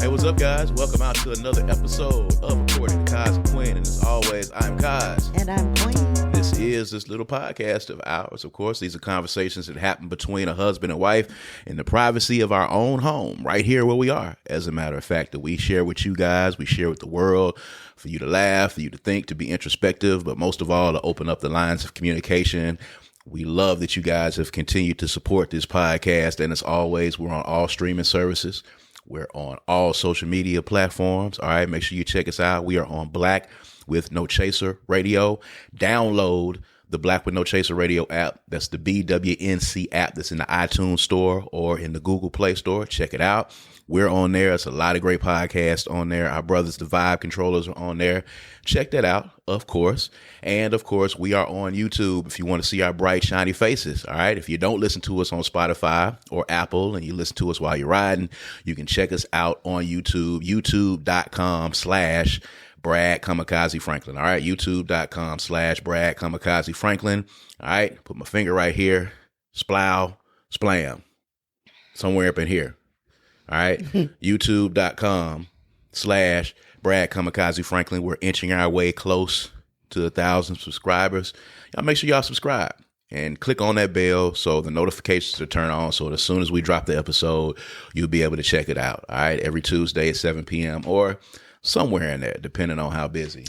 Hey, what's up, guys? Welcome out to another episode of According To Kaz Queen. And as always, I'm Kaz. And I'm Queen. This is this little podcast of ours. Of course, these are conversations that happen between a husband and wife in the privacy of our own home, right here where we are. As a matter of fact, that we share with you guys, we share with the world, for you to laugh, for you to think, to be introspective, but most of all, to open up the lines of communication. We love that you guys have continued to support this podcast. And as always, we're on all streaming services. We're on all social media platforms. All right. Make sure you check us out. We are on Black with No Chaser Radio. Download the Black with No Chaser Radio app. That's the BWNC app that's in the iTunes store or in the Google Play Store. Check it out. We're on there. It's a lot of great podcasts on there. Our brothers, the Vibe Controllers, are on there. Check that out, of course. And of course, we are on YouTube if you want to see our bright, shiny faces. All right. If you don't listen to us on Spotify or Apple and you listen to us while you're riding, you can check us out on YouTube, youtube.com/Brad Kamikaze Franklin. All right. youtube.com/Brad Kamikaze Franklin. All right. Put my finger right here. Splow, splam. Somewhere up in here. All right. youtube.com/Brad Kamikaze Franklin. We're inching our way close to 1,000 subscribers. Y'all make sure y'all subscribe and click on that bell so the notifications are turned on. So as soon as we drop the episode, you'll be able to check it out. All right. Every Tuesday at 7 p.m. or somewhere in there, depending on how busy.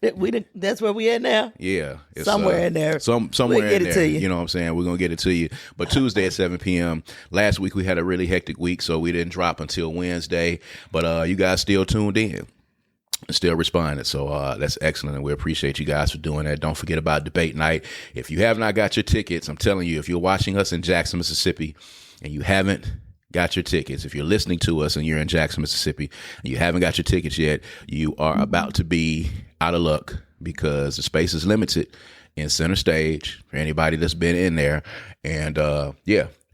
That's where we at now? Yeah. It's somewhere in there. Somewhere we'll get in it there. to you. You know what I'm saying? We're going to get it to you. But Tuesday at 7 p.m. Last week, we had a really hectic week, so we didn't drop until Wednesday. But you guys still tuned in. Still responded. So that's excellent. And we appreciate you guys for doing that. Don't forget about debate night. If you have not got your tickets, I'm telling you, if you're watching us in Jackson, Mississippi, and you haven't got your tickets, if you're listening to us and you're in Jackson, Mississippi, and you haven't got your tickets yet, you are about to be out of luck because the space is limited in center stage for anybody that's been in there. And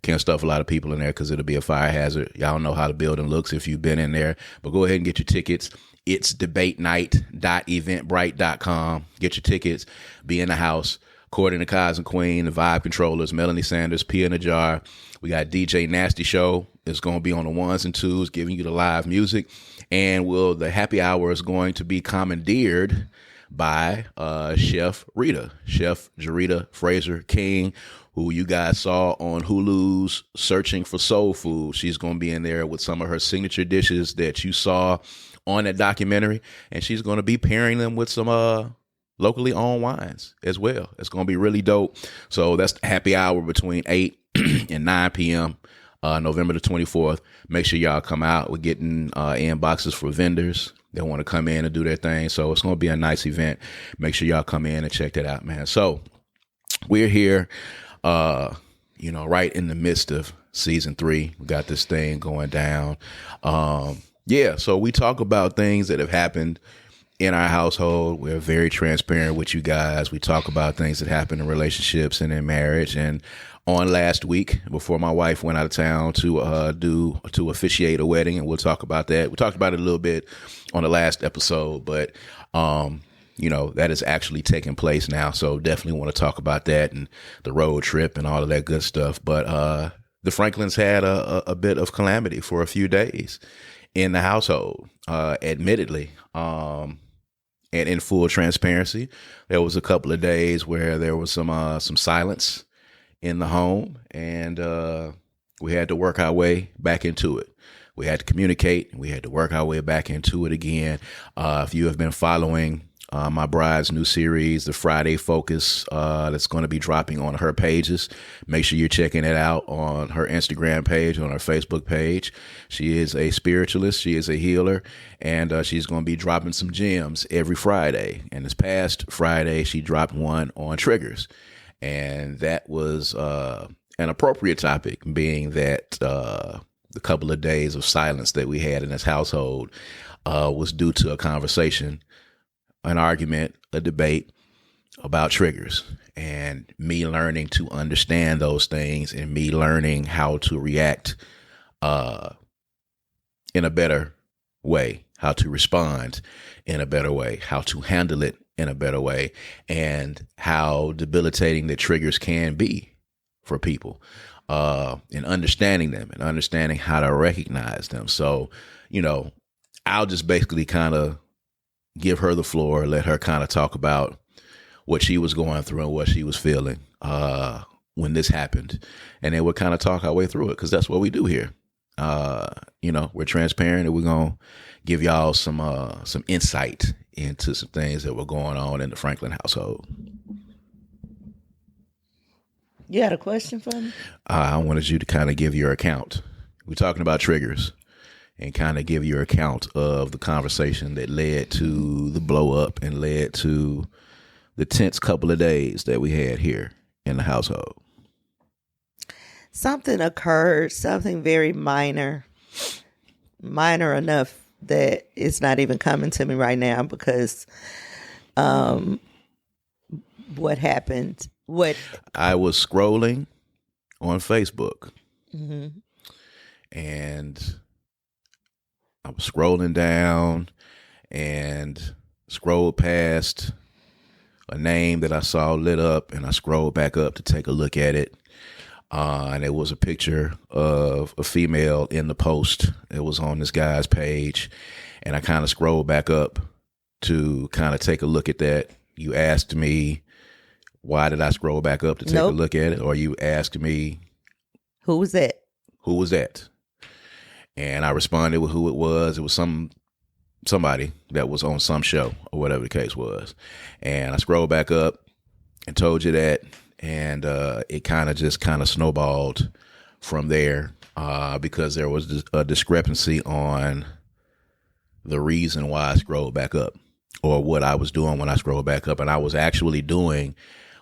can't stuff a lot of people in there because it'll be a fire hazard. Y'all know how the building looks if you've been in there, but go ahead and get your tickets. It's debatenight.eventbrite.com. Get your tickets. Be in the house. According to Kaz Queen, the Vibe Controllers, Melanie Sanders, Pia in a Jar. We got DJ Nasty Show. It's going to be on the ones and twos, giving you the live music. And the happy hour is going to be commandeered by Chef Jarita Fraser King, who you guys saw on Hulu's Searching for Soul Food. She's going to be in there with some of her signature dishes that you saw on that documentary, and she's going to be pairing them with some locally owned wines as well. It's going to be really dope. So that's the happy hour between 8 and 9 p.m. November the 24th. Make sure y'all come out. We're getting inboxes for vendors that want to come in and do their thing. So it's going to be a nice event. Make sure y'all come in and check that out, man. So we're here, right in the midst of season 3. We got this thing going down. So we talk about things that have happened in our household. We're very transparent with you guys. We talk about things that happen in relationships and in marriage. And on last week, before my wife went out of town to officiate a wedding, and we'll talk about that. We talked about it a little bit on the last episode, but that is actually taking place now. So definitely want to talk about that and the road trip and all of that good stuff. But the Franklins had a bit of calamity for a few days in the household, admittedly. And in full transparency, there was a couple of days where there was some silence in the home, and we had to work our way back into it. We had to communicate, and we had to work our way back into it again. If you have been following my bride's new series, The Friday Focus, that's going to be dropping on her pages, make sure you're checking it out on her Instagram page, on her Facebook page. She is a spiritualist. She is a healer, and she's going to be dropping some gems every Friday. And this past Friday, she dropped one on triggers. And that was an appropriate topic, being that the couple of days of silence that we had in this household was due to a conversation, an argument, a debate about triggers, and me learning to understand those things and me learning how to react in a better way, how to respond in a better way, how to handle it in a better way, and how debilitating the triggers can be for people. and understanding them and understanding how to recognize them. So, I'll just basically kind of give her the floor, let her kind of talk about what she was going through and what she was feeling when this happened. And then we'll kind of talk our way through it, because that's what we do here. We're transparent, and we're going to give y'all some insight into some things that were going on in the Franklin household. You had a question for me? I wanted you to kind of give your account. We're talking about triggers, and kind of give your account of the conversation that led to the blow up and led to the tense couple of days that we had here in the household. Something occurred, something very minor enough that it's not even coming to me right now, because what happened? I was scrolling on Facebook, Mm-hmm. and I was scrolling down and scrolled past a name that I saw lit up, and I scrolled back up to take a look at it. And it was a picture of a female in the post. It was on this guy's page. And I kind of scrolled back up to kind of take a look at that. You asked me, why did I scroll back up to take a look at it? Or you asked me, Who was that? Who was that? And I responded with who it was. It was somebody that was on some show or whatever the case was. And I scrolled back up and told you that. And it kind of snowballed from there because there was a discrepancy on the reason why I scrolled back up, or what I was doing when I scrolled back up. And I was actually doing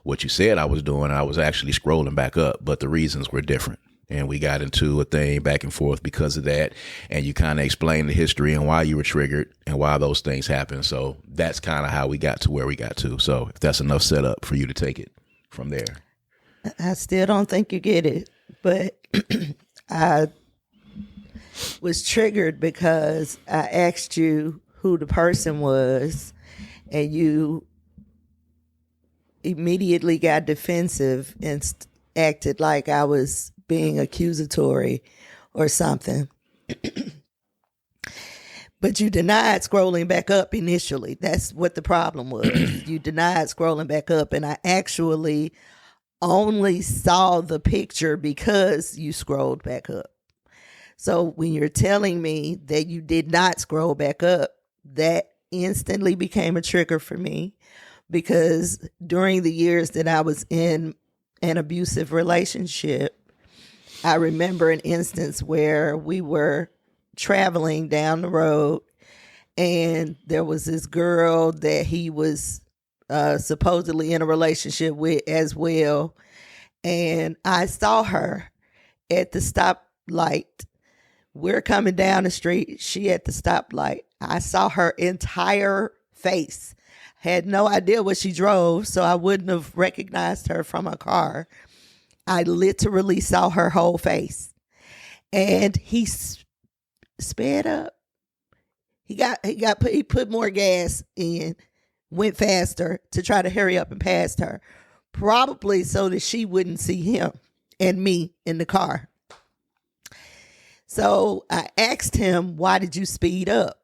what you said I was doing. I was actually scrolling back up, but the reasons were different. And we got into a thing back and forth because of that. And you kind of explained the history and why you were triggered and why those things happened. So that's kind of how we got to where we got to. So if that's enough setup for you to take it from there. I still don't think you get it, but I was triggered because I asked you who the person was, and you immediately got defensive and acted like I was being accusatory or something. But you denied scrolling back up initially. That's what the problem was. You denied scrolling back up, and I actually only saw the picture because you scrolled back up. So when you're telling me that you did not scroll back up, that instantly became a trigger for me, because during the years that I was in an abusive relationship, I remember an instance where we were traveling down the road, and there was this girl that he was supposedly in a relationship with as well. And I saw her at the stoplight. We're coming down the street. She at the stoplight. I saw her entire face. Had no idea what she drove, so I wouldn't have recognized her from a car. I literally saw her whole face. And he sped up. He put more gas in, went faster to try to hurry up and pass her, probably so that she wouldn't see him and me in the car. So I asked him, why did you speed up?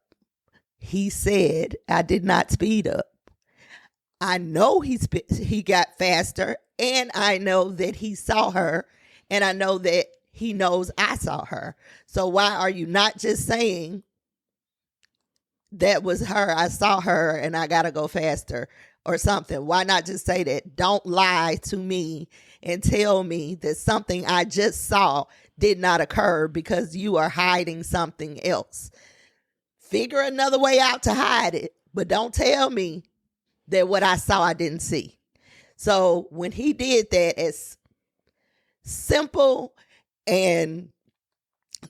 He said, I did not speed up. I know he got faster, and I know that he saw her, and I know that he knows I saw her. So why are you not just saying that was her, I saw her, and I gotta go faster or something? Why not just say that? Don't lie to me and tell me that something I just saw did not occur because you are hiding something else. Figure another way out to hide it, but don't tell me that what I saw I didn't see. So when he did that, as simple and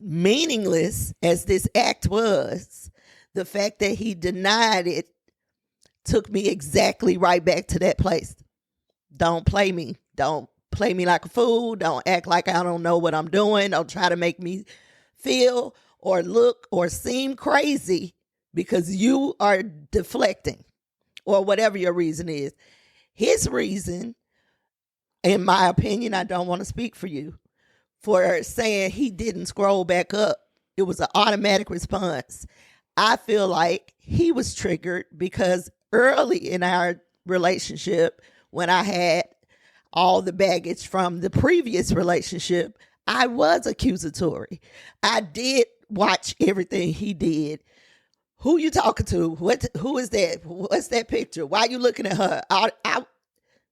meaningless as this act was, the fact that he denied it took me exactly right back to that place. Don't play me. Don't play me like a fool. Don't act like I don't know what I'm doing. Don't try to make me feel or look or seem crazy because you are deflecting or whatever your reason is. His reason, in my opinion, I don't want to speak for you, for saying he didn't scroll back up. It was an automatic response. I feel like he was triggered because early in our relationship, when I had all the baggage from the previous relationship, I was accusatory. I did watch everything he did. Who you talking to? Who is that? What's that picture? Why you looking at her?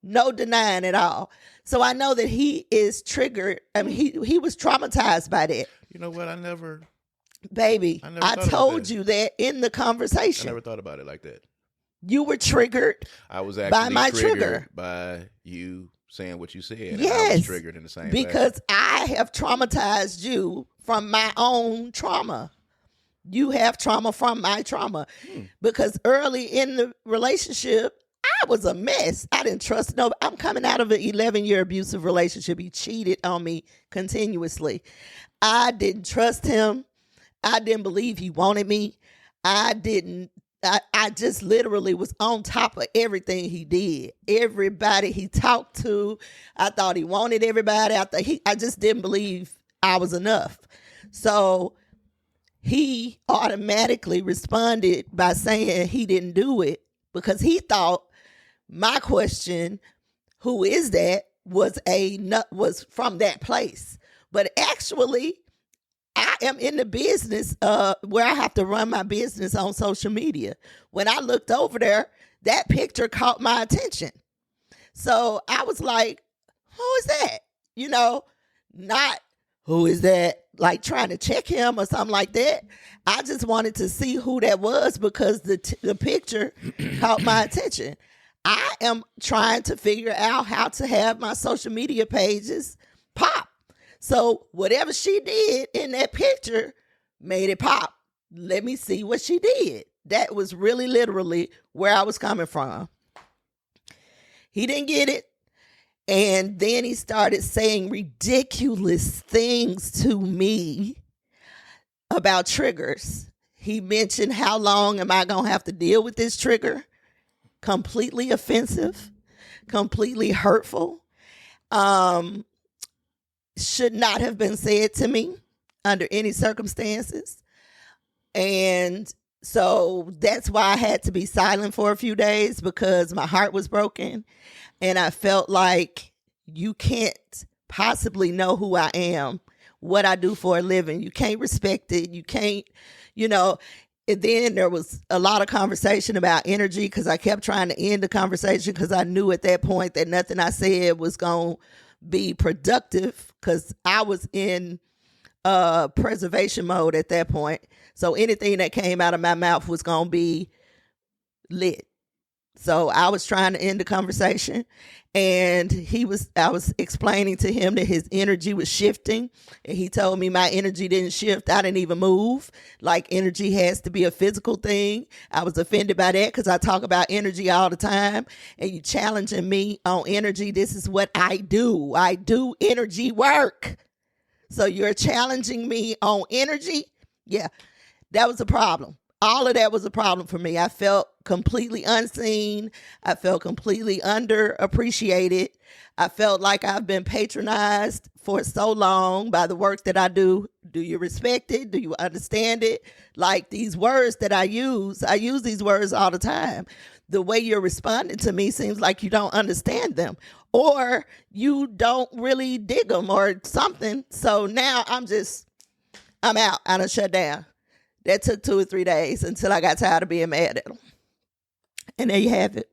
No denying at all. So I know that he is triggered. I mean, he was traumatized by that. You know what? Baby, I told you that in the I conversation. never thought about it like that. You were triggered. I was actually by my triggered trigger. By you saying what you said. Yes. And I was triggered in the same way. Because I have traumatized you from my own trauma. You have trauma from my trauma. Because early in the relationship, I was a mess. I didn't trust nobody. I'm coming out of an 11-year abusive relationship. He cheated on me continuously. I didn't trust him. I didn't believe he wanted me. I just literally was on top of everything he did. Everybody he talked to, I thought he wanted everybody. I just didn't believe I was enough. So he automatically responded by saying he didn't do it because he thought my question, who is that, was from that place. But actually, I am in the business where I have to run my business on social media. When I looked over there, that picture caught my attention. So I was like, who is that? Not who is that, like trying to check him or something like that. I just wanted to see who that was because the picture caught my attention. I am trying to figure out how to have my social media pages pop. So whatever she did in that picture made it pop. Let me see what she did. That was really literally where I was coming from. He didn't get it. And then he started saying ridiculous things to me about triggers. He mentioned, how long am I going to have to deal with this trigger? Completely offensive, completely hurtful. Should not have been said to me under any circumstances. And so that's why I had to be silent for a few days, because my heart was broken. And I felt like you can't possibly know who I am, what I do for a living. You can't respect it. You can't, And then there was a lot of conversation about energy, because I kept trying to end the conversation because I knew at that point that nothing I said was going to be productive, because I was in preservation mode at that point. So anything that came out of my mouth was going to be lit. So I was trying to end the conversation, and I was explaining to him that his energy was shifting, and he told me my energy didn't shift. I didn't even move. Like, energy has to be a physical thing. I was offended by that because I talk about energy all the time, and you challenging me on energy. This is what I do. I do energy work. So you're challenging me on energy? Yeah, that was a problem. All of that was a problem for me. I felt completely unseen. I felt completely underappreciated. I felt like I've been patronized for so long by the work that I do. Do you respect it? Do you understand it? Like, these words that I use these words all the time. The way you're responding to me seems like you don't understand them, or you don't really dig them or something. So now I'm out. I done shut down. That took 2 or 3 days until I got tired of being mad at him. And there you have it.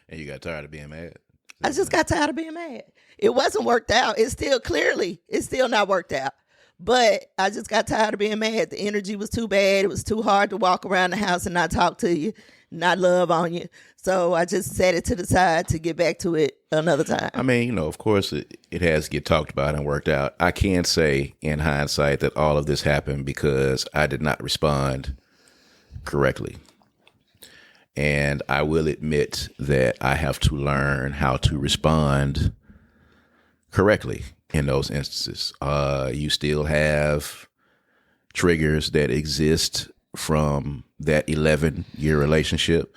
And you got tired of being mad? I just got tired of being mad. It wasn't worked out. It's still not worked out. But I just got tired of being mad. The energy was too bad. It was too hard to walk around the house and not talk to you, not love on you. So I just set it to the side to get back to it another time. I mean, of course, it has to get talked about and worked out. I can say in hindsight that all of this happened because I did not respond correctly. And I will admit that I have to learn how to respond correctly in those instances. You still have triggers that exist from that 11-year relationship.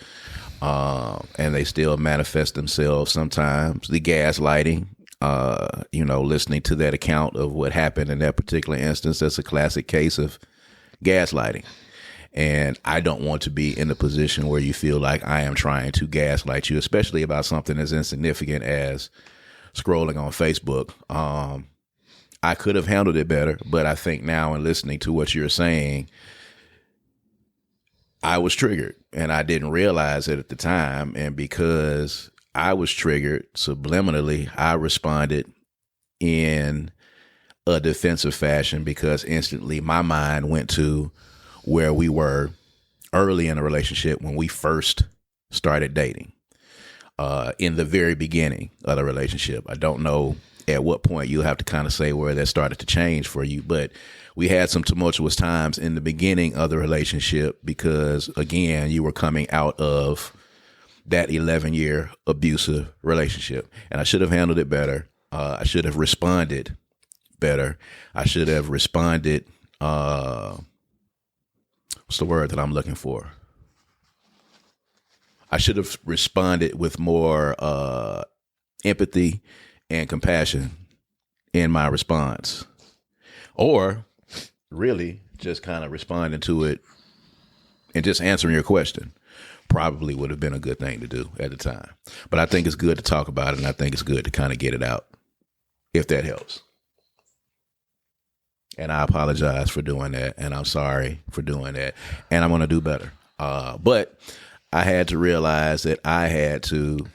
And they still manifest themselves sometimes. The gaslighting, listening to that account of what happened in that particular instance. That's a classic case of gaslighting. And I don't want to be in the position where you feel like I am trying to gaslight you, especially about something as insignificant as scrolling on Facebook. I could have handled it better, but I think now in listening to what you're saying, I was triggered and I didn't realize it at the time. And because I was triggered subliminally, I responded in a defensive fashion because instantly my mind went to where we were early in a relationship when we first started dating, in the very beginning of the relationship. I don't know at what point. You'll have to kind of say where that started to change for you, but we had some tumultuous times in the beginning of the relationship because, again, you were coming out of that 11-year abusive relationship, and I should have handled it better. I should have responded better. I should have responded. What's the word that I'm looking for? I should have responded with more empathy and compassion in my response, or really just kind of responding to it and just answering your question probably would have been a good thing to do at the time. But I think it's good to talk about it, and I think it's good to kind of get it out, if that helps. And I apologize for doing that, and I'm sorry for doing that, and I'm going to do better. But I had to realize that I had to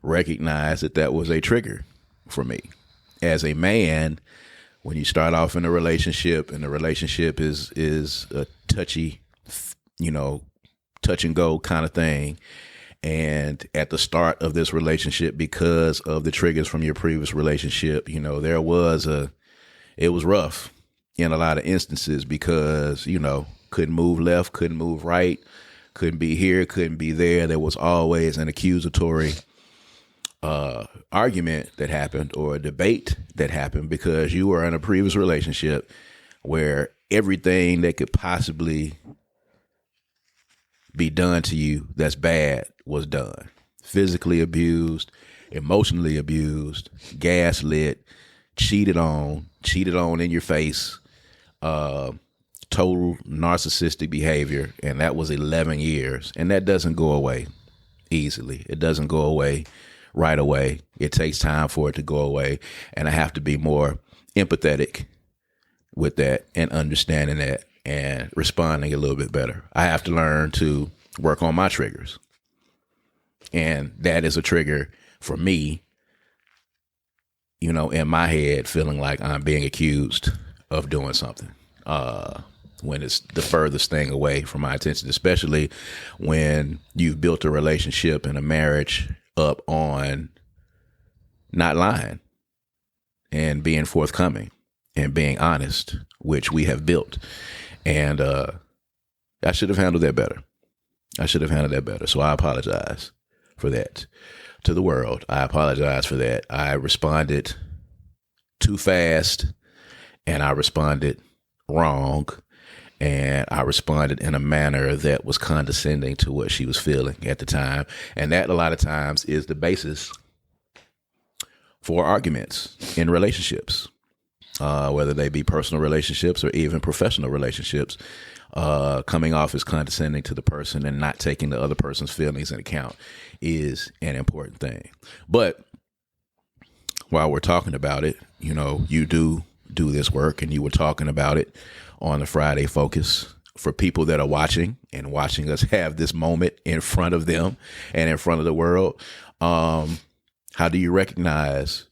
recognize that that was a trigger for me. As a man, when you start off in a relationship and the relationship is a touchy, touch and go kind of thing. And at the start of this relationship, because of the triggers from your previous relationship, it was rough in a lot of instances because, couldn't move left, couldn't move right, couldn't be here, couldn't be there. There was always an accusatory argument that happened or a debate that happened because you were in a previous relationship where everything that could possibly be done to you that's bad was done. Physically abused, emotionally abused, gaslit, cheated on in your face, total narcissistic behavior. And that was 11 years. And that doesn't go away easily. It doesn't go away right away. It takes time for it to go away. And I have to be more empathetic with that and understanding that and responding a little bit better. I have to learn to work on my triggers. And that is a trigger for me, in my head, feeling like I'm being accused of doing something. When it's the furthest thing away from my attention, especially when you've built a relationship and a marriage up on not lying and being forthcoming and being honest, which we have built. And I should have handled that better. So I apologize for that to the world. I apologize for that. I responded too fast and I responded wrong. And I responded in a manner that was condescending to what she was feeling at the time. And that a lot of times is the basis for arguments in relationships, whether they be personal relationships or even professional relationships. Coming off as condescending to the person and not taking the other person's feelings into account is an important thing. But while we're talking about it, you do this work, and you were talking about it on the Friday Focus for people that are watching us have this moment in front of them and in front of the world. How do you recognize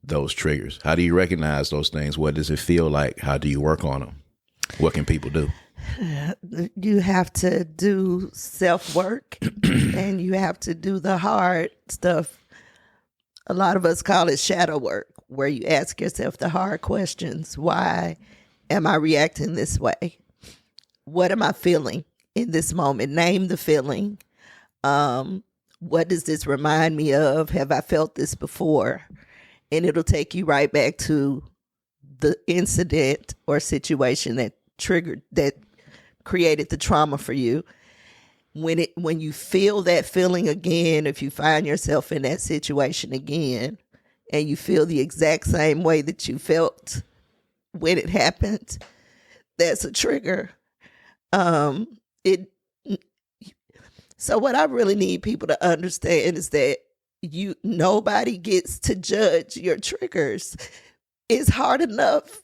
those triggers? How do you recognize those things? What does it feel like? How do you work on them? What can people do? You have to do self-work and you have to do the hard stuff. A lot of us call it shadow work, where you ask yourself the hard questions. Why am I reacting this way? What am I feeling in this moment? Name the feeling. What does this remind me of? Have I felt this before? And it'll take you right back to the incident or situation that created the trauma for you. when you feel that feeling again, if you find yourself in that situation again and you feel the exact same way that you felt when it happened, that's a trigger. It So what I really need people to understand is that nobody gets to judge your triggers. It's hard enough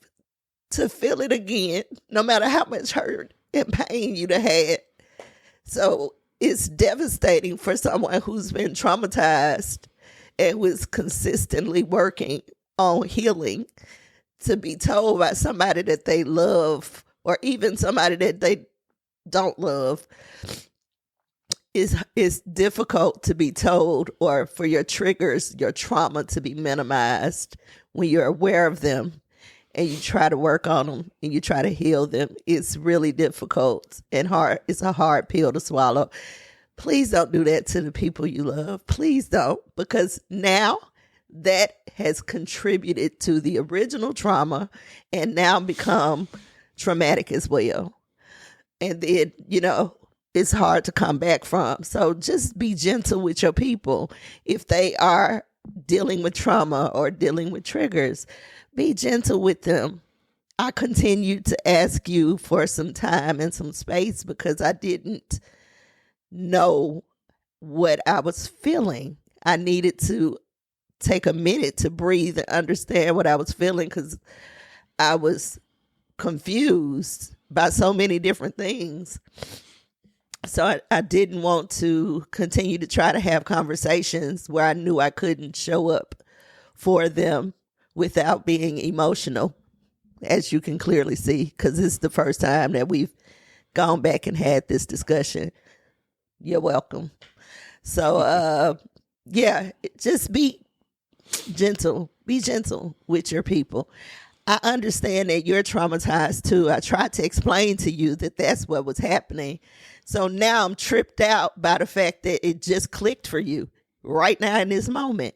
to feel it again, no matter how much hurt and pain you'd have had. So it's devastating for someone who's been traumatized and who is consistently working on healing to be told by somebody that they love, or even somebody that they don't love. It's difficult to be told, or for your triggers, your trauma to be minimized when you're aware of them and you try to work on them and you try to heal them. It's really difficult and hard. It's a hard pill to swallow. Please don't do that to the people you love. Please don't, because now that has contributed to the original trauma and now become traumatic as well. And then, it's hard to come back from. So just be gentle with your people. If they are dealing with trauma or dealing with triggers, be gentle with them. I continue to ask you for some time and some space because I didn't know what I was feeling. I needed to take a minute to breathe and understand what I was feeling because I was confused by so many different things. So I didn't want to continue to try to have conversations where I knew I couldn't show up for them without being emotional, as you can clearly see, because this is the first time that we've gone back and had this discussion. You're welcome. So, just be gentle. Be gentle with your people. I understand that you're traumatized too. I tried to explain to you that that's what was happening. So now I'm tripped out by the fact that it just clicked for you right now in this moment.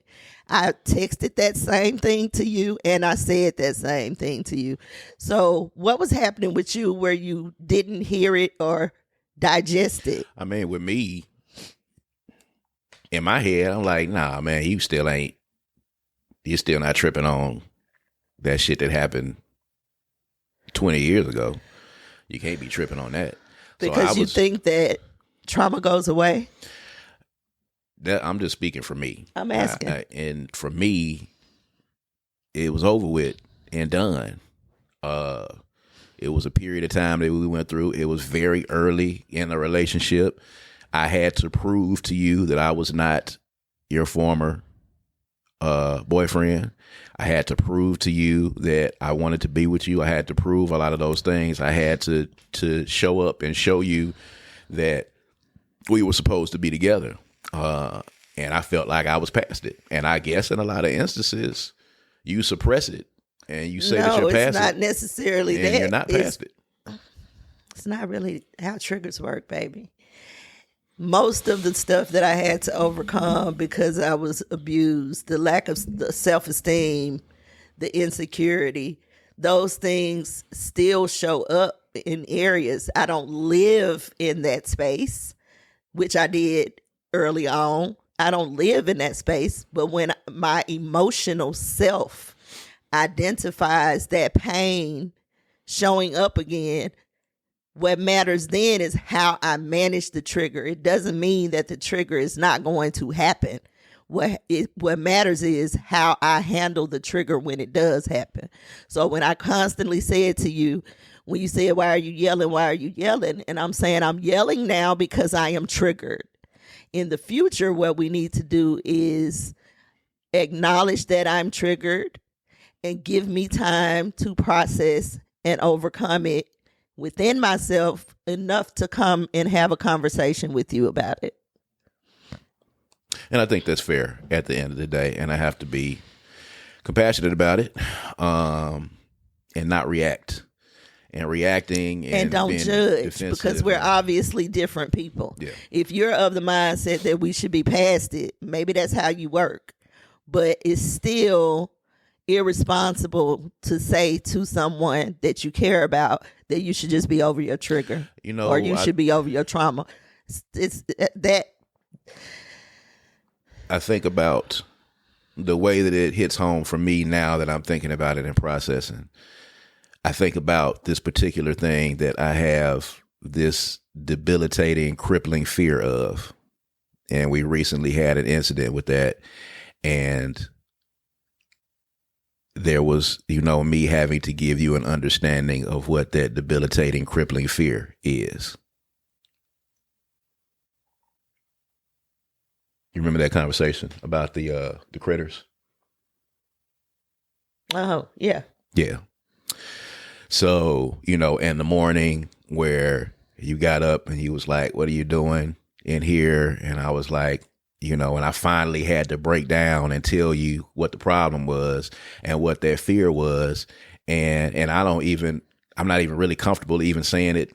I texted that same thing to you and I said that same thing to you. So what was happening with you where you didn't hear it or digest it? I mean, with me, in my head, I'm like, nah, man, you're still not tripping on that shit that happened 20 years ago. You can't be tripping on that. Because you think that trauma goes away? I'm just speaking for me. I'm asking. And for me, it was over with and done. It was a period of time that we went through. It was very early in the relationship. I had to prove to you that I was not your former boyfriend. I had to prove to you that I wanted to be with you. I had to prove a lot of those things. I had to show up and show you that we were supposed to be together. And I felt like I was past it. And I guess in a lot of instances, you suppress it and you say that you're past it. No, it's not necessarily and that. You're not past it. It's not really how triggers work, baby. Most of the stuff that I had to overcome because I was abused, the lack of self-esteem, the insecurity, those things still show up in areas. I don't live in that space, which I did early on. I don't live in that space, but when my emotional self identifies that pain showing up again, what matters then is how I manage the trigger. It doesn't mean that the trigger is not going to happen. What matters is how I handle the trigger when it does happen. So when I constantly said to you, when you said, why are you yelling? Why are you yelling? And I'm saying I'm yelling now because I am triggered. In the future, what we need to do is acknowledge that I'm triggered and give me time to process and overcome it within myself enough to come and have a conversation with you about it. And I think that's fair at the end of the day. And I have to be compassionate about it and not react. And reacting and don't judge because we're obviously different people. Yeah. If you're of the mindset that we should be past it, maybe that's how you work. But it's still irresponsible to say to someone that you care about that you should just be over your trigger, or you should be over your trauma. It's that. I think about the way that it hits home for me now that I'm thinking about it and processing. I think about this particular thing that I have this debilitating, crippling fear of. And we recently had an incident with that. And there was, me having to give you an understanding of what that debilitating, crippling fear is. You remember that conversation about the critters? Oh, yeah. Yeah. So, in the morning where you got up and he was like, what are you doing in here? And I was like, and I finally had to break down and tell you what the problem was and what that fear was. And I'm not even really comfortable even saying it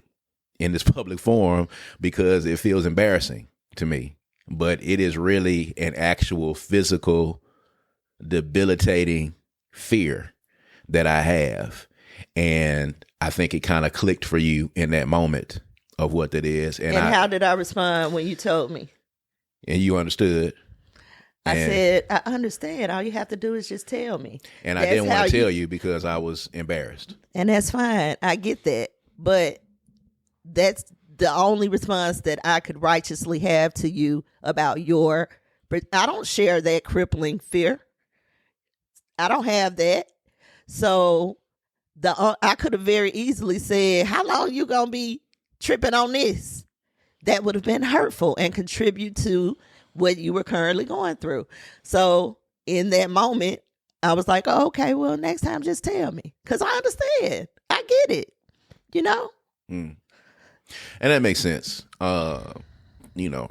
in this public forum because it feels embarrassing to me. But it is really an actual physical, debilitating fear that I have. And I think it kind of clicked for you in that moment of what that is. And how did I respond when you told me? And you understood. I said, I understand. All you have to do is just tell me. And I didn't want to tell you because I was embarrassed. And that's fine. I get that. But that's the only response that I could righteously have to you about but I don't share that crippling fear. I don't have that. So I could have very easily said, how long you going to be tripping on this? That would have been hurtful and contribute to what you were currently going through. So in that moment, I was like, oh, okay, well, next time just tell me. Because I understand. I get it. Mm. And that makes sense.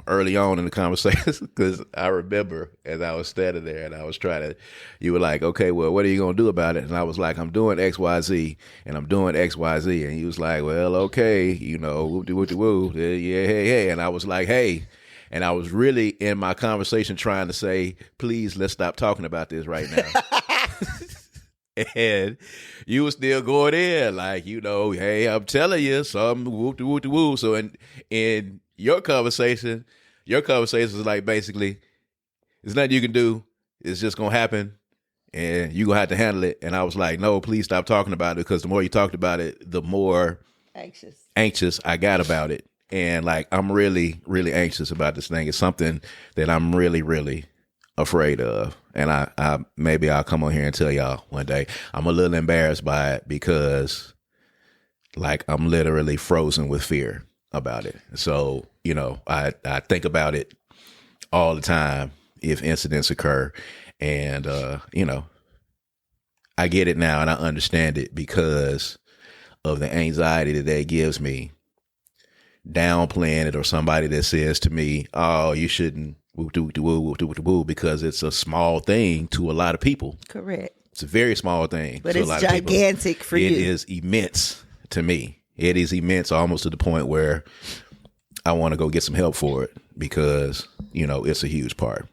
Early on in the conversation, because I remember as I was standing there and I was you were like, okay, well, what are you going to do about it? And I was like, I'm doing X, Y, Z, and I'm doing X, Y, Z. And he was like, well, okay, woo-de-woo-de-woo, yeah, hey. And I was like, hey. And I was really in my conversation trying to say, please, let's stop talking about this right now. And you were still going in like, hey, I'm telling you something, woo-de-woo-de-woo. So in your conversation is like basically, there's nothing you can do. It's just going to happen and you're going to have to handle it. And I was like, no, please stop talking about it because the more you talked about it, the more anxious I got about it. And like, I'm really, really anxious about this thing. It's something that I'm really, really afraid of. And I maybe I'll come on here and tell y'all one day. I'm a little embarrassed by it because like I'm literally frozen with fear about it. So, I think about it all the time if incidents occur. And, I get it now and I understand it because of the anxiety that gives me. Downplaying it or somebody that says to me, oh, you shouldn't woo because it's a small thing to a lot of people. Correct. It's a very small thing. But it's gigantic for you. It is immense to me. It is immense almost to the point where I want to go get some help for it because, it's a huge part.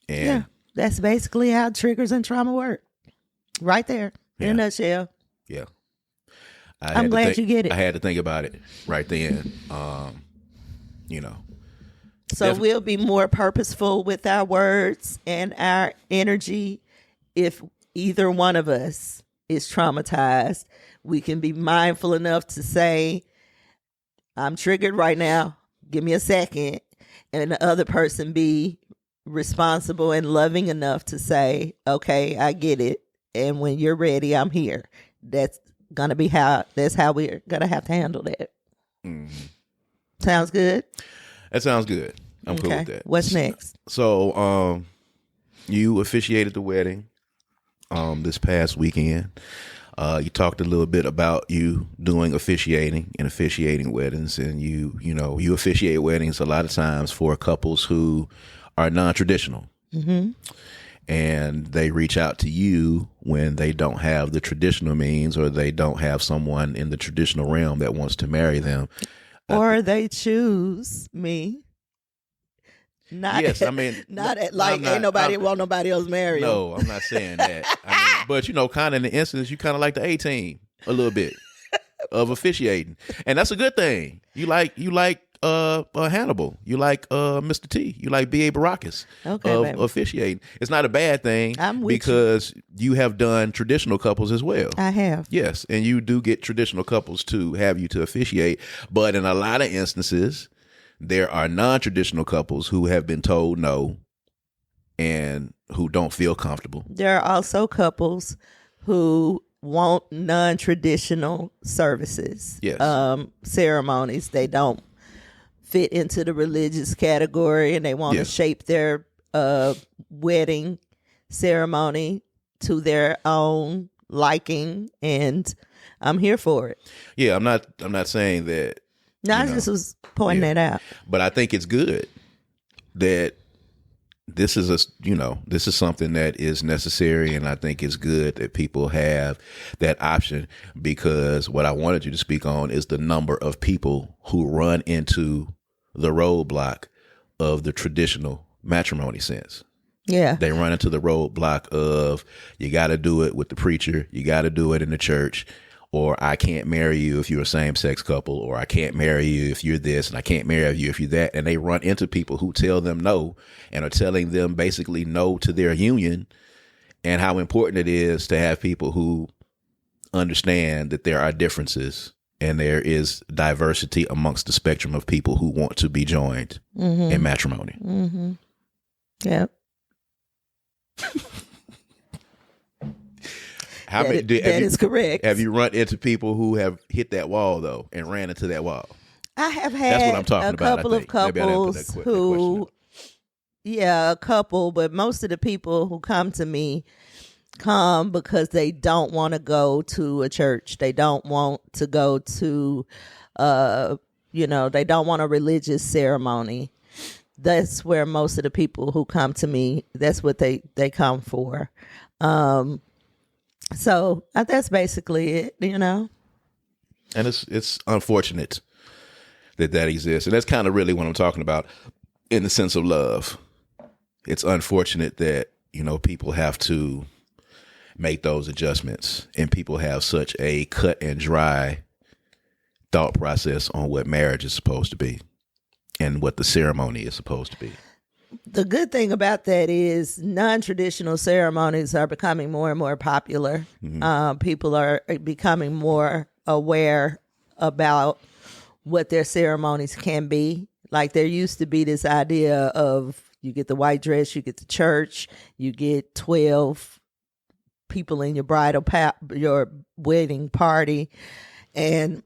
And yeah, that's basically how triggers and trauma work. Right there in a nutshell. Yeah. I'm glad you get it. I had to think about it right then. So we'll be more purposeful with our words and our energy. If either one of us is traumatized, we can be mindful enough to say, I'm triggered right now. Give me a second. And the other person be responsible and loving enough to say, okay, I get it. And when you're ready, I'm here. That's how we're gonna have to handle that. Mm-hmm. Sounds good. That sounds good. I'm cool with that. What's next? So, you officiated the wedding, this past weekend. You talked a little bit about you doing officiating and officiating weddings, and you officiate weddings a lot of times for couples who are non-traditional. Mm-hmm. And they reach out to you when they don't have the traditional means or they don't have someone in the traditional realm that wants to marry them. Or they choose me. Ain't nobody want nobody else marry. No, I'm not saying that. But kind of in the instance, you kind of like the A-team a little bit of officiating, and that's a good thing. You like Hannibal. You like Mr. T. You like B.A. Baracus Okay, of baby. Officiating. It's not a bad thing I'm with because you have done traditional couples as well. I have. Yes, and you do get traditional couples to have you to officiate. But in a lot of instances, there are non-traditional couples who have been told no and who don't feel comfortable. There are also couples who want non-traditional services, Yes. ceremonies. They don't fit into the religious category, and they want to Yes. shape their wedding ceremony to their own liking, and I'm here for it. Yeah, I'm not saying that, No, I you know, just was pointing yeah. that out. but I think it's good that this is something that is necessary, and I think it's good that people have that option, because what I wanted you to speak on is the number of people who run into the roadblock of the traditional matrimony sense. Yeah. They run into the roadblock of, you got to do it with the preacher, you got to do it in the church, or I can't marry you if you're a same-sex couple, or I can't marry you if you're this, and I can't marry you if you're that. And they run into people who tell them no and are telling them basically no to their union, and how important it is to have people who understand that there are differences and there is diversity amongst the spectrum of people who want to be joined in matrimony. Mm-hmm. Yeah. That is correct. Have you run into people who have hit that wall though and ran into that wall? I have had That's what I'm talking a about, couple I of think. Maybe I didn't put that couples question who, up. yeah, a couple, but most of the people who come to me come because they don't want to go to a church. They don't want to go to, they don't want a religious ceremony. That's where most of the people who come to me, that's what they come for. So that's basically it, And it's unfortunate that exists. And that's kind of really what I'm talking about in the sense of love. It's unfortunate that, people have to make those adjustments, and people have such a cut and dry thought process on what marriage is supposed to be and what the ceremony is supposed to be. The good thing about that is non-traditional ceremonies are becoming more and more popular. Mm-hmm. People are becoming more aware about what their ceremonies can be. Like, there used to be this idea of, you get the white dress, you get the church, you get 12 people in your wedding party, and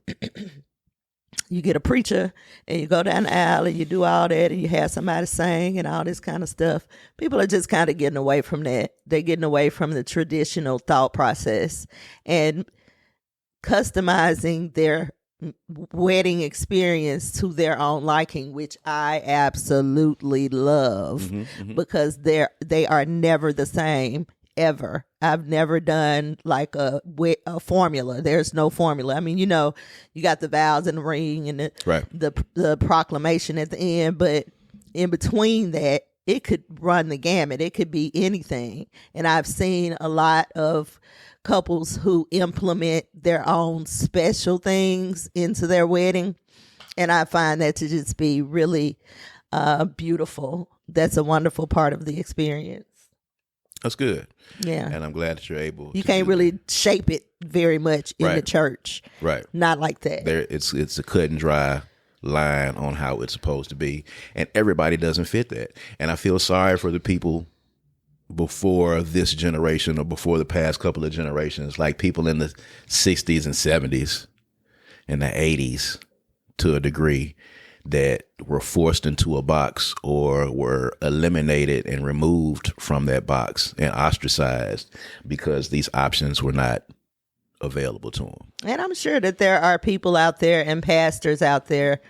you get a preacher, and you go down the aisle, and you do all that, and you have somebody sing and all this kind of stuff. People are just kind of getting away from that. They're getting away from the traditional thought process and customizing their wedding experience to their own liking, which I absolutely love, because they are never the same. Ever. I've never done like a formula. There's no formula. I mean, you got the vows and the ring and the proclamation at the end, but in between that, it could run the gamut. It could be anything. And I've seen a lot of couples who implement their own special things into their wedding, and I find that to just be really beautiful. That's a wonderful part of the experience. That's good. Yeah. And I'm glad that you're able You can't really shape it very much in the church. Right. Not like that. It's a cut and dry line on how it's supposed to be. And everybody doesn't fit that. And I feel sorry for the people before this generation or before the past couple of generations, like people in the 60s and 70s and the 80s to a degree, that were forced into a box or were eliminated and removed from that box and ostracized because these options were not available to them. And I'm sure that there are people out there and pastors out there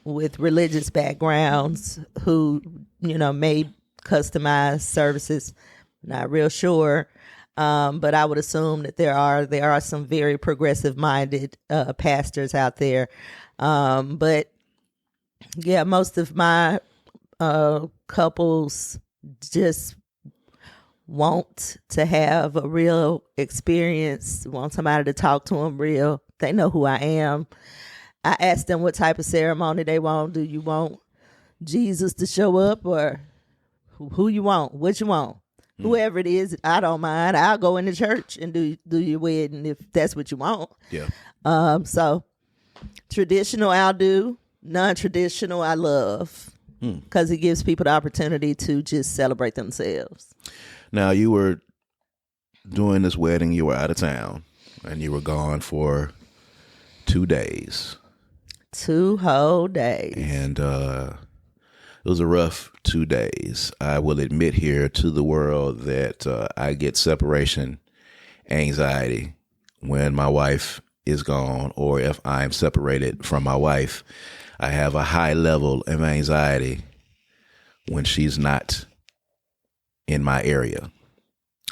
with religious backgrounds who, may customize services. Not real sure. But I would assume that there are some very progressive minded pastors out there. But yeah, most of my couples just want to have a real experience, want somebody to talk to them real. They know who I am. I asked them what type of ceremony they want. Do you want Jesus to show up, or who you want? What you want? Whoever it is, I don't mind. I'll go in the church and do your wedding if that's what you want. Yeah. So traditional I'll do. Non-traditional I love, because it gives people the opportunity to just celebrate themselves. Now, you were doing this wedding. You were out of town, and you were gone for 2 days. 2 whole days. And it was a rough 2 days. I will admit here to the world that I get separation anxiety when my wife is gone, or if I'm separated from my wife. I have a high level of anxiety when she's not in my area.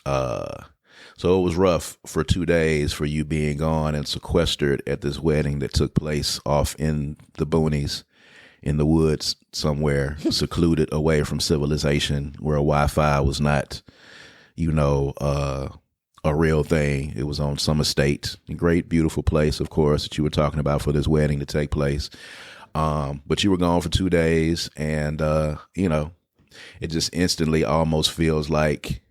So it was rough for 2 days for you being gone and sequestered at this wedding that took place off in the boonies, in the woods somewhere, secluded away from civilization, where Wi-Fi was not, a real thing. It was on some estate, a great, beautiful place, of course, that you were talking about for this wedding to take place. But you were gone for 2 days, and, it just instantly almost feels like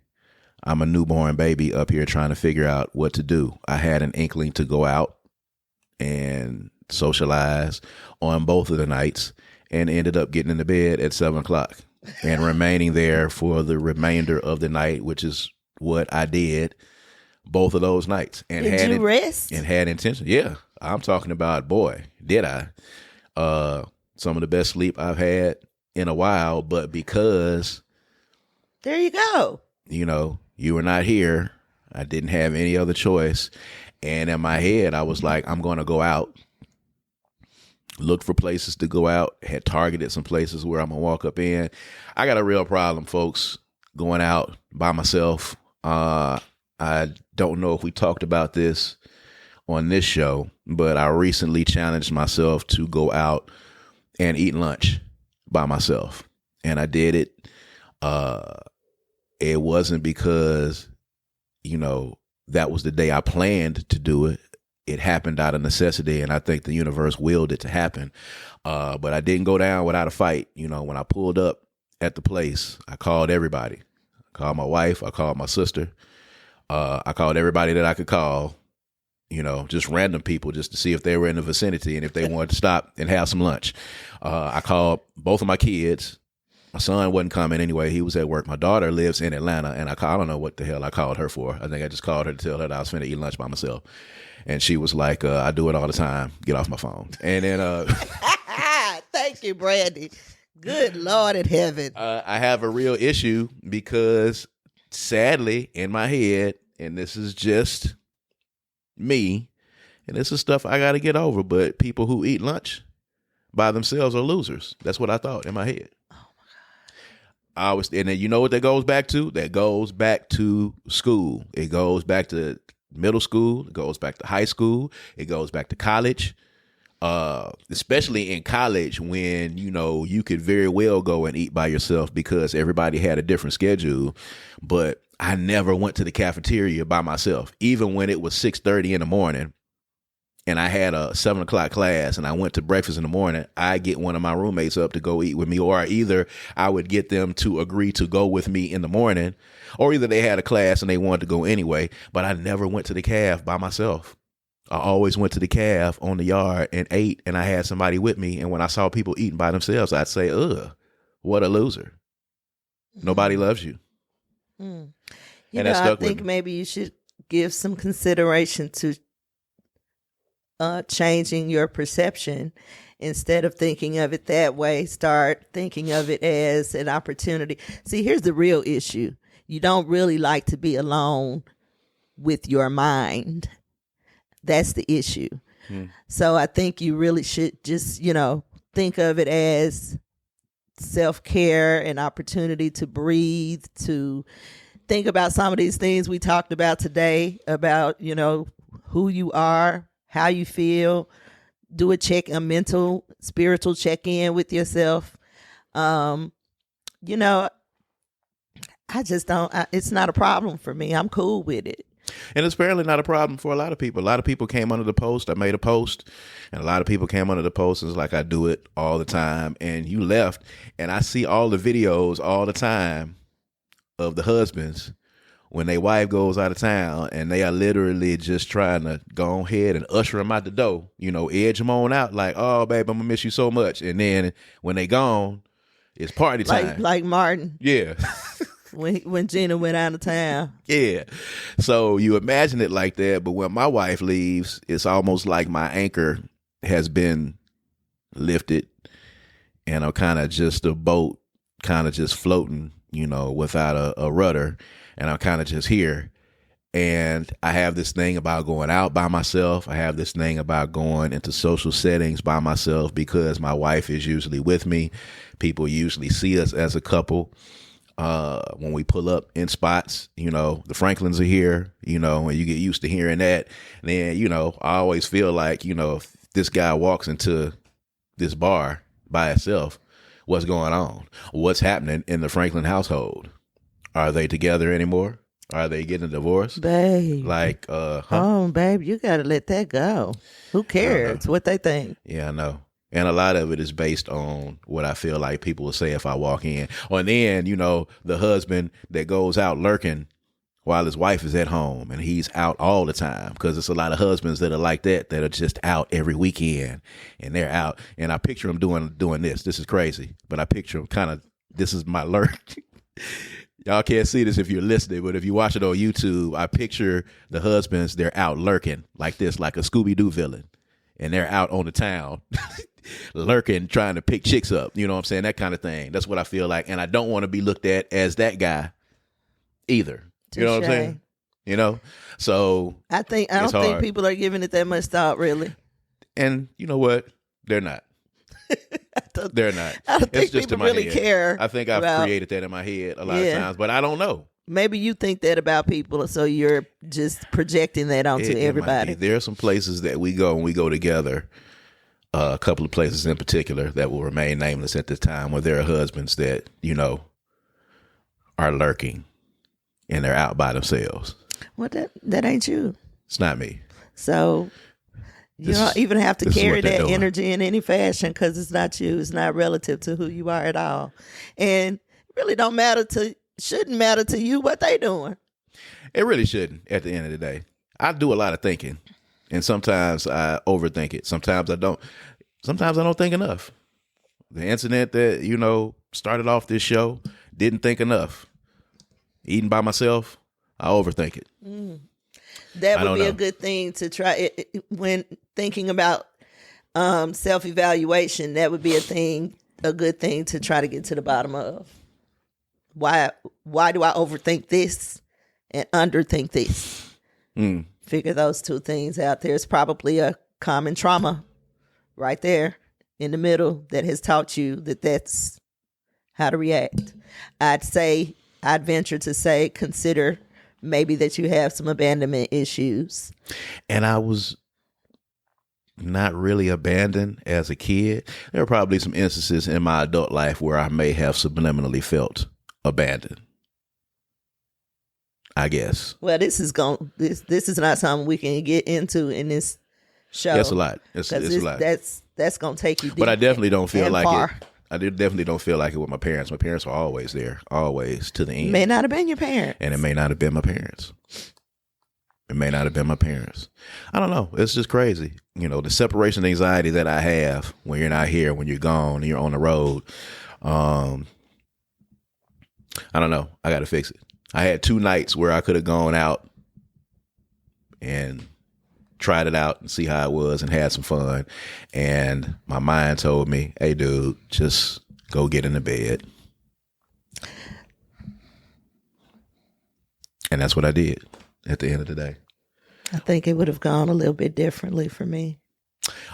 I'm a newborn baby up here trying to figure out what to do. I had an inkling to go out and socialize on both of the nights, and ended up getting into bed at 7:00 and remaining there for the remainder of the night, which is what I did both of those nights. And did you rest? And had intention. Yeah. I'm talking about, boy, did I. Some of the best sleep I've had in a while, but because there you go. You were not here, I didn't have any other choice. And in my head, I was like, I'm going to go out, look for places to go out, had targeted some places where I'm going to walk up in. I got a real problem, folks, going out by myself. I don't know if we talked about this on this show, but I recently challenged myself to go out and eat lunch by myself. And I did it. It wasn't because, that was the day I planned to do it. It happened out of necessity, and I think the universe willed it to happen. But I didn't go down without a fight. When I pulled up at the place, I called everybody. I called my wife. I called my sister. I called everybody that I could call, just random people, just to see if they were in the vicinity and if they wanted to stop and have some lunch. I called both of my kids. My son wasn't coming anyway. He was at work. My daughter lives in Atlanta, and I don't know what the hell I called her for. I think I just called her to tell her that I was finna eat lunch by myself. And she was like, I do it all the time. Get off my phone. And then... Thank you, Brandy. Good Lord in heaven. I have a real issue because, sadly, in my head, and this is just me, and this is stuff I got to get over, but people who eat lunch by themselves are losers. That's what I thought in my head. And then you know what that goes back to? That goes back to school. It goes back to middle school. It goes back to high school. It goes back to college. Especially in college, when, you could very well go and eat by yourself because everybody had a different schedule. But I never went to the cafeteria by myself, even when it was 6:30 in the morning and I had a 7:00 class and I went to breakfast in the morning. I get one of my roommates up to go eat with me, or either I would get them to agree to go with me in the morning, or either they had a class and they wanted to go anyway. But I never went to the caf by myself. I always went to the caf on the yard and ate, and I had somebody with me. And when I saw people eating by themselves, I'd say, ugh, what a loser. Nobody loves you. Mm. I think maybe you should give some consideration to changing your perception. Instead of thinking of it that way, start thinking of it as an opportunity. See, here's the real issue. You don't really like to be alone with your mind. That's the issue. So I think you really should just, think of it as self-care, an opportunity to breathe, to think about some of these things we talked about today, about, who you are, how you feel. Do a mental, spiritual check-in with yourself. I just don't, it's not a problem for me. I'm cool with it. And it's apparently not a problem for a lot of people. A lot of people came under the post. I made a post, and a lot of people came under the post. And it's like I do it all the time. And you left, and I see all the videos all the time of the husbands when their wife goes out of town, and they are literally just trying to go ahead and usher them out the door, edge them on out like, oh, babe, I'm going to miss you so much. And then when they gone, it's party time. Like Martin. Yeah. when Gina went out of town. Yeah. So you imagine it like that. But when my wife leaves, it's almost like my anchor has been lifted, and I'm kind of just a boat kind of just floating, without a rudder. And I'm kind of just here. And I have this thing about going out by myself. I have this thing about going into social settings by myself because my wife is usually with me. People usually see us as a couple. When we pull up in spots, the Franklins are here, and you get used to hearing that. And then, I always feel like, if this guy walks into this bar by itself, what's going on? What's happening in the Franklin household? Are they together anymore? Are they getting a divorce? Babe. Like, Oh, babe, you got to let that go. Who cares what they think? Yeah, I know. And a lot of it is based on what I feel like people will say if I walk in. Or then, the husband that goes out lurking while his wife is at home, and he's out all the time, because it's a lot of husbands that are like that are just out every weekend, and they're out. And I picture them doing this. This is crazy. But I picture them kind of, this is my lurk. Y'all can't see this if you're listening, but if you watch it on YouTube, I picture the husbands, they're out lurking like this, like a Scooby-Doo villain. And they're out on the town lurking, trying to pick chicks up. You know what I'm saying? That kind of thing. That's what I feel like. And I don't want to be looked at as that guy either. You know what I'm saying? So I don't think people are giving it that much thought, really. And you know what? They're not. They're not. I don't think it's just people in my really head. care. I think I've created that in my head a lot of times, but I don't know. Maybe you think that about people, so you're just projecting that onto everybody. There are some places that we go, and we go together, a couple of places in particular that will remain nameless at this time, where there are husbands that, are lurking, and they're out by themselves. Well, that ain't you. It's not me. So you don't even have to carry that energy in any fashion, because it's not you. It's not relative to who you are at all. And it really shouldn't matter to you what they doing. It really shouldn't at the end of the day. I do a lot of thinking, and sometimes I overthink it. Sometimes I don't. Sometimes I don't think enough. The incident that, started off this show, didn't think enough. Eating by myself, I overthink it. That would be a good thing to try when thinking about self-evaluation. That would be a good thing to try to get to the bottom of. Why do I overthink this and underthink this? Figure those two things out. There's probably a common trauma right there in the middle that has taught you that's how to react. I'd venture to say, consider maybe that you have some abandonment issues. And I was not really abandoned as a kid. There are probably some instances in my adult life where I may have subliminally felt abandoned, I guess. Well, this is not something we can get into in this show. That's a lot. It's a lot. That's gonna take you deep. But I definitely don't feel like far. it. I definitely don't feel like it with my parents. My parents were always there, always to the end. May not have been your parents. And it may not have been my parents. It may not have been my parents. I don't know. It's just crazy. The separation anxiety that I have when you're not here, when you're gone, and you're on the road. I don't know. I got to fix it. I had 2 nights where I could have gone out and tried it out and see how it was and had some fun. And my mind told me, hey, dude, just go get in the bed. And that's what I did at the end of the day. I think it would have gone a little bit differently for me.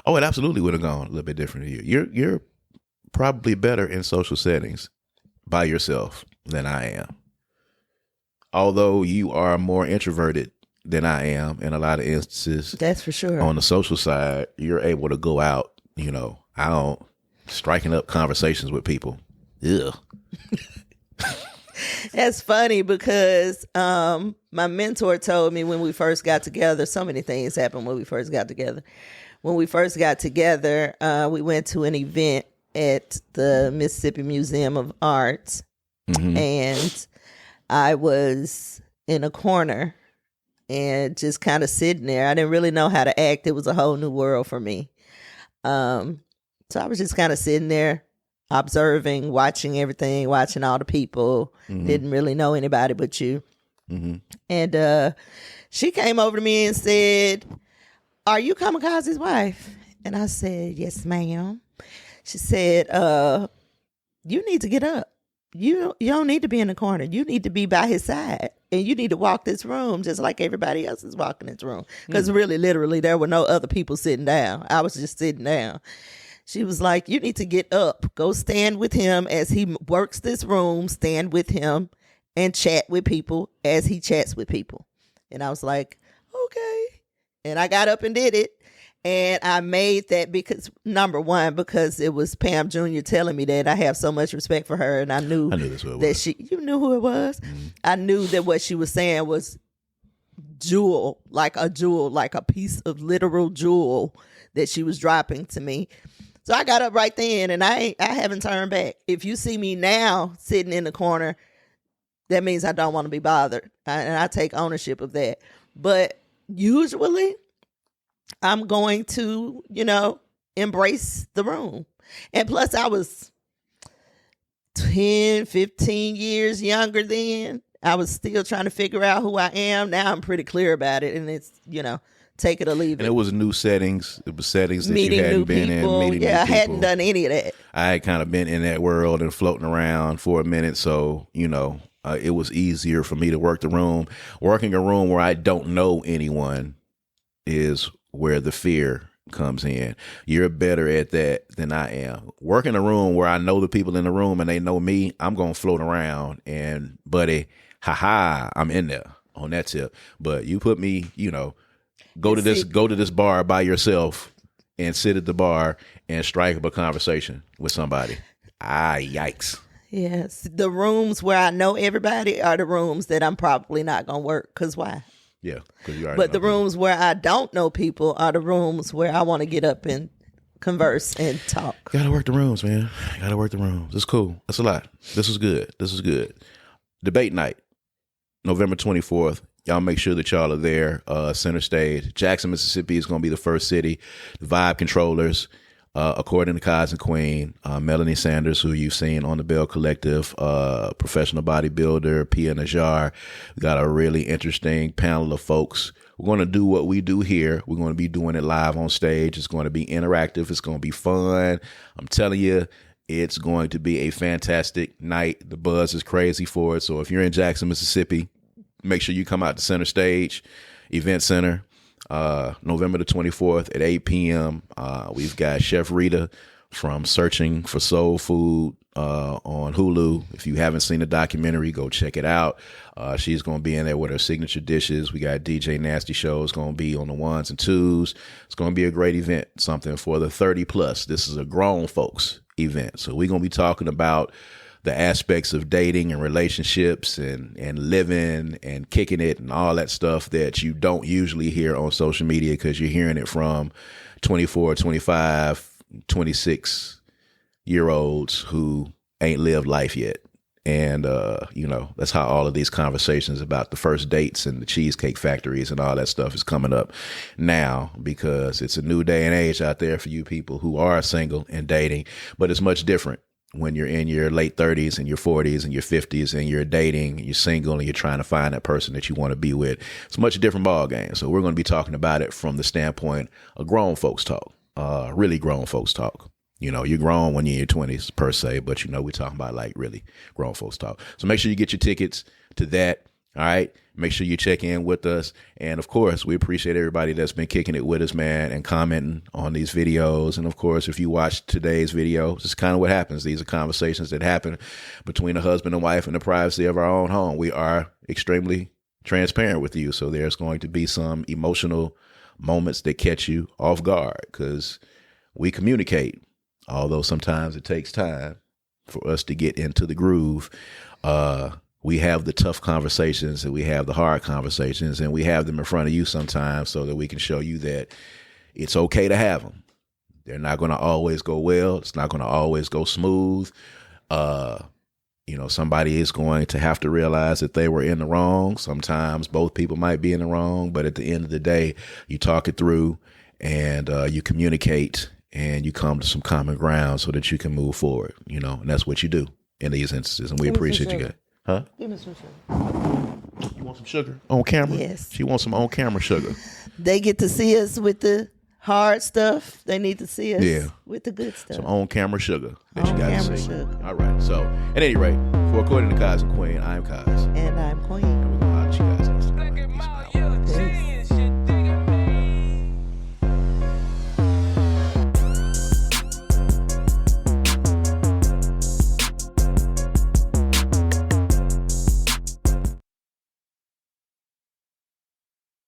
Oh, it absolutely would have gone a little bit different to you. You're probably better in social settings by yourself than I am. Although you are more introverted than I am in a lot of instances. That's for sure. On the social side, you're able to go out, striking up conversations with people. Ugh. That's funny because my mentor told me when we first got together, so many things happened when we first got together. When we first got together, we went to an event at the Mississippi Museum of Art, and I was in a corner and just kind of sitting there. I didn't really know how to act. It was a whole new world for me. So I was just kind of sitting there observing, watching everything, watching all the people. Didn't really know anybody but you. And she came over to me and said, "Are you Kamikaze's wife?" And I said, "Yes, ma'am." She said, "You need to get up. You don't need to be in the corner. You need to be by his side. And you need to walk this room just like everybody else is walking this room." Because really, literally, there were no other people sitting down. I was just sitting down. She was like, "You need to get up. Go stand with him as he works this room. Stand with him and chat with people as he chats with people." And I was like, "Okay." And I got up and did it. And I made that because, number one, because it was Pam Jr. telling me that. I have so much respect for her. And I knew this was that you knew who it was. I knew that what she was saying was jewel, like a piece of literal jewel that she was dropping to me. So I got up right then, and I haven't turned back. If you see me now sitting in the corner, that means I don't want to be bothered. And I take ownership of that. But usually I'm going to, embrace the room. And plus I was 10, 15 years younger then. I was still trying to figure out who I am. Now I'm pretty clear about it. And it's, take it or leave it. And it was new settings. It was settings that meeting you hadn't new been people. in. Meeting I new people. hadn't done any of that. I had kind of been in that world and floating around for a minute. So, it was easier for me to work the room. Working a room where I don't know anyone is where the fear comes in. You're better at that than I am. Working a room where I know the people in the room and they know me, I'm going to float around and, buddy, I'm in there on that tip. But you put me, go to this bar by yourself and sit at the bar and strike up a conversation with somebody. Yikes. Yes. The rooms where I know everybody are the rooms that I'm probably not going to work. Because why? Yeah. You already but the know rooms people. where I don't know people are the rooms where I want to get up and converse and talk. Gotta work the rooms, man. Gotta work the rooms. It's cool. That's a lot. This is good. Debate night, November 24th. Y'all make sure that y'all are there. Center stage. Jackson, Mississippi is going to be the first city. The Vibe Controllers, According to Kaz Queen, Melanie Sanders, who you've seen on the Bell Collective, professional bodybuilder, Pia Najar. We got a really interesting panel of folks. We're going to do what we do here. We're going to be doing it live on stage. It's going to be interactive. It's going to be fun. I'm telling you, it's going to be a fantastic night. The buzz is crazy for it. So if you're in Jackson, Mississippi, make sure you come out to Center Stage Event Center, November the 24th at 8 p.m. We've got Chef Rita from Searching for Soul Food on Hulu. If you haven't seen the documentary, go check it out. She's going to be in there with her signature dishes. We got DJ Nasty Show is going to be on the ones and twos. It's going to be a great event, something for the 30 plus. This is a grown folks event. So we're going to be talking about the aspects of dating and relationships and living and kicking it and all that stuff that you don't usually hear on social media because you're hearing it from 24, 25, 26-year-olds who ain't lived life yet. And, that's how all of these conversations about the first dates and the cheesecake factories and all that stuff is coming up now because it's a new day and age out there for you people who are single and dating, but it's much different when you're in your late 30s and your 40s and your 50s and you're dating, and you're single and you're trying to find that person that you want to be with. It's a much different ball game. So we're going to be talking about it from the standpoint of grown folks talk, really grown folks talk. You're grown when you're in your 20s per se, but we're talking about like really grown folks talk. So make sure you get your tickets to that. All right. Make sure you check in with us. And of course, we appreciate everybody that's been kicking it with us, man, and commenting on these videos. And of course, if you watch today's video, this is kind of what happens. These are conversations that happen between a husband and wife in the privacy of our own home. We are extremely transparent with you. So there's going to be some emotional moments that catch you off guard because we communicate, although sometimes it takes time for us to get into the groove. we have the tough conversations and we have the hard conversations, and we have them in front of you sometimes so that we can show you that it's okay to have them. They're not going to always go well. It's not going to always go smooth. Somebody is going to have to realize that they were in the wrong. Sometimes both people might be in the wrong, but at the end of the day, you talk it through and you communicate and you come to some common ground so that you can move forward, and that's what you do in these instances. And we appreciate you guys. Huh? Give me some sugar. You want some sugar on camera? Yes. She wants some on camera sugar. They get to see us with the hard stuff. They need to see us with the good stuff. Some on camera sugar that you got to see. Sugar. All right. So, at any rate, for According to Kaz Queen, I'm Kaz. And I'm Queen.